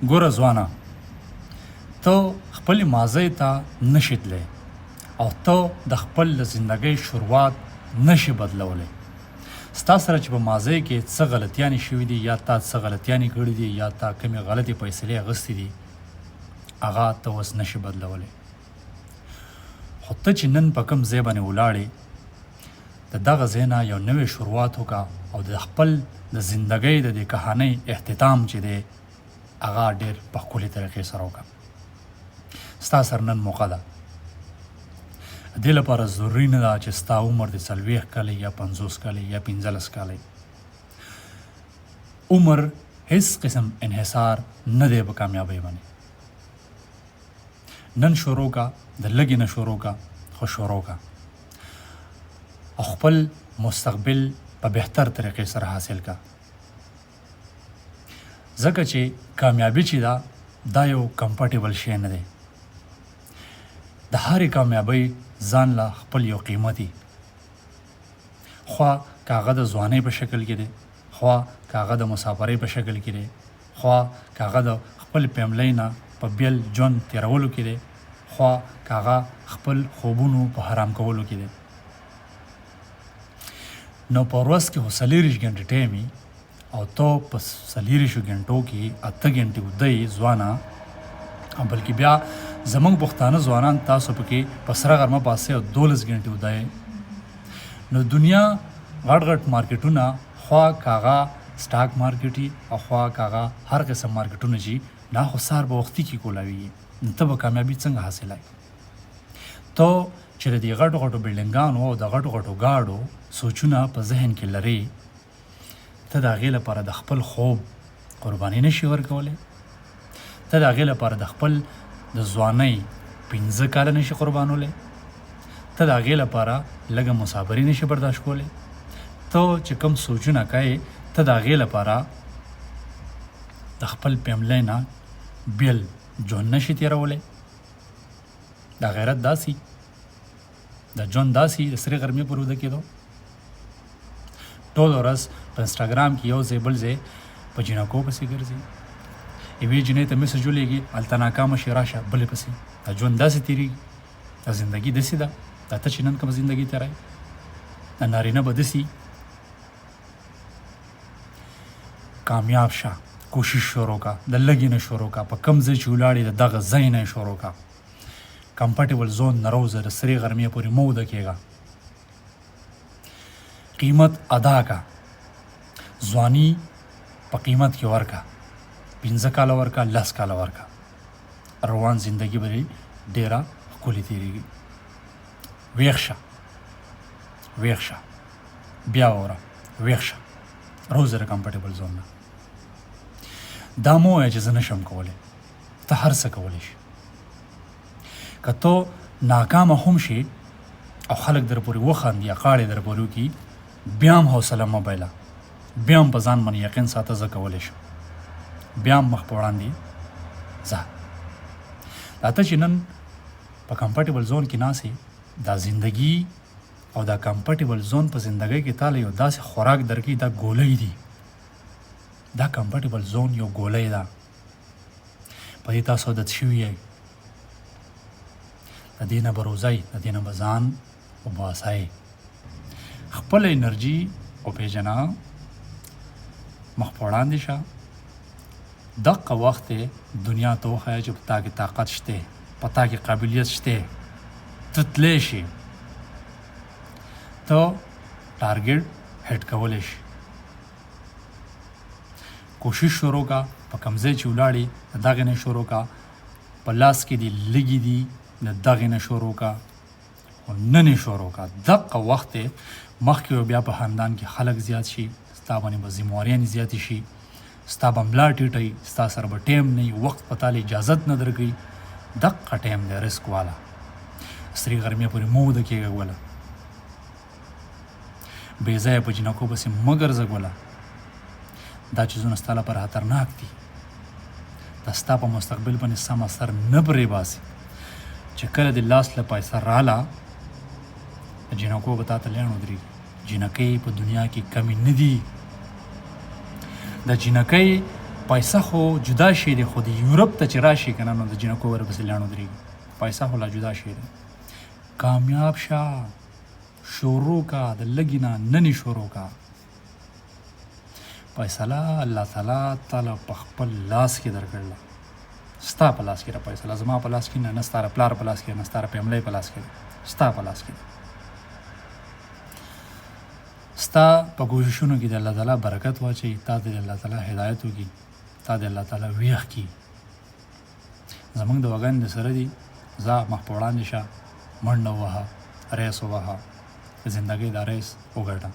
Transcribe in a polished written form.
ګوره ځوانه، ته خپلې ماضۍ ته نشې تللی او ته د خپل زندګۍ شروعات نشي بدلولی. ستا سره چې په ماضۍ کې څه غلطیانې شوي دي یا تا څه غلطیانې کړي دي یا تا کومې غلطې فیصلې اخیستې دي، هغه ته اوس نشي بدلولی. خو ته چې نن په کوم ځای باندې ولاړې، د دغه ځای نه یو نوی شروعات وکړه او د خپل د زندګۍ د دې کهانۍ اختتام چې دی هغه ډېر په ښکلې طریقې سره وکړه. ستا سره نن موقع ده. دې لپاره ضروري نه ده چې ستا عمر د 40 کاله یا 50 کاله یا 15 کاله. عمر هیڅ قسم انحصار نه دی په کامیابۍ باندې. نن شروع کا، د لږې نه شروع کا، خو شروع کا او خپل مستقبل په بهتر طریقې سره حاصل کا. ځکه چې کامیابي چې دا یو کمفرټیبل شی نه دی. د هرې کامیابۍ ځان له خپل یو قیمتي، خوا که هغه د ځوانۍ په شکل کې دی، خوا که هغه د مسافرۍ په شکل کې دی، خوا که هغه د خپل فیملۍ نه په بیل ژوند تېرولو کې دی، خوا که هغه خپل خوبونو په حرام کولو کې دی. نو په ورځ کې خو 40 غنټې ټایم وي او ته په 40 غنټو کې 8 غنټې وده یې ځوانه. بلکې بیا زموږ پښتانه ځوانان تاسو پکې په سره غرمه پاسې 12 غنټې وده یې. نو دنیا غټ غټ مارکیټونه، خوا که هغه سټاک مارکیټ وي او خوا که هغه هر قسم مارکیټونه چې دا خو سهار به وختي کې کولاوي. نو ته به کامیابي څنګه حاصلوي؟ ته چې د دې غټو غټو بلډینګانو او د غټو غټو ګاډو سوچونه په ذهن کې لري، ته د هغې لپاره د خپل خوب قرباني نشي ورکولی. ته د هغې لپاره د خپل د ځوانۍ 15 کاله نشي قربانولی. ته د هغې لپاره لږه مسافري نشي برداشت کولی. ته چې کوم سوچونه کوې، ته د هغې لپاره د خپل فیملۍ نه بیل ژوند نشي تېرولی. د غیرت داسې د ژوند داسې د سرې غرمې پر وده کېدو، ټول ورځ په انسټاګرام کې یو ځای بل ځای په جینکو پسې ګرځي. یوې جینۍ ته میسج ولېږي، هلته ناکامه شي، راشه بلې پسې. دا ژوند داسې تېرېږي، دا زندګي داسې ده. دا ته چې نن کومه زندګي تېروې، د نارینه به داسې. کامیاب شه، کوشش شروع کا، د لږې نه شروع کا. په کوم ځای چې ولاړې د دغه ځای نه شروع کا. کمفرټیبل زون نه روزه، د سرې غرمې پورې مه وده کېږه. قیمت ادا کا، ځواني په قیمت کې ورکا. 15 کاله ورکا، 10 کاله ورکا. روان زندگی به ډېره ښکلې تېرېږي. ویښ شه، ویښ شه، بیا وره، ویښ شه، روزه د کمفرټیبل زون نه. دا مه وایه چې زه نشم کولی. ته هر څه کولی شي. که ته ناکامه هم شي او خلک در پورې وخاندي یا قاړې در پورې وکړي، بیا هم حوصله مه بایله، بیا هم په ځان باندې یقین ساته زه کولی شم، بیا هم مخ په وړاندې ځه. دا ته چې نن په کمفرټیبل زون کې ناست یې، دا زندګي او دا کمفرټیبل زون په زندګۍ کې تاله یو داسې خوراک درکوي، دا ګولۍ دي. دا کمفرټیبل زون یو ګولۍ ده، په دې تاسو عادت شوي یئ. د دې نه به روزئ، د دې نه به ځان وباسئ. خپله انرژي وپېژنه، مخ په وړاندې شه. دغه وخت دنیا ته وښیه چې په تا کې طاقت شته، په تا کې قابلیت شته، ته تلی شي، ته ټارګېټ هیټ کولی شي. کوشش شروع کا، په کوم ځای چې ولاړې د دغې نه شروع کا. په لاس کې دې لږې دي، د دغې نه شروع کا او نن یې شروع کا. دغه وخت مخکې بیا په خاندان کې خلک زیات شي، ستا باندې به ذمهواریانې زیاتې شي، ستا به ملا ټیټوي، ستا سره به ټایم نه وي، وخت په تاله اجازت نه درکوي. دغه ټایم دی رسک والا. سرې غرمې پورې مه وده کېږه ګوله. بې ځایه په جینکو پسې مه ګرځه ګوله. دا چیزونه ستا لپاره خطرناک دي. دا ستا په مستقبل باندې سم اثر نه پرې باسي. چې کله د لاس له پیسه راله، جینکو به تا ته لیڼ ودرېږي. جینکۍ په دنیا کې کمی نه دي. د جینکۍ پیسه خو جدا شی دی، خو د یورپ ته چې راشي که نه نو د جنکو ورپسې لاڼو درېږي. پیسه خو لا جدا شی دی. کامیاب شه، شروع کا د لږې نه ننې شروع کا. فیصله الله تعالی په خپل لاس کې درکړله. ستا په لاس کې ده فیصله، زما په لاس کې نه ستا د پلار په لاس کې نه ستا د فیملی په لاس کې ده، ستا په لاس کې ده. ستا په کوششونو کې د الله تعالی برکت واچوي، تا ته د الله تعالی هدایت وکړي، تا د الله تعالی ویښ کړي. زموږ د وګن د سره دي، ځه مخ په وړاندې شه، منډه ووهه، ریس ووهه، د زندګۍ دا ریس وګټه.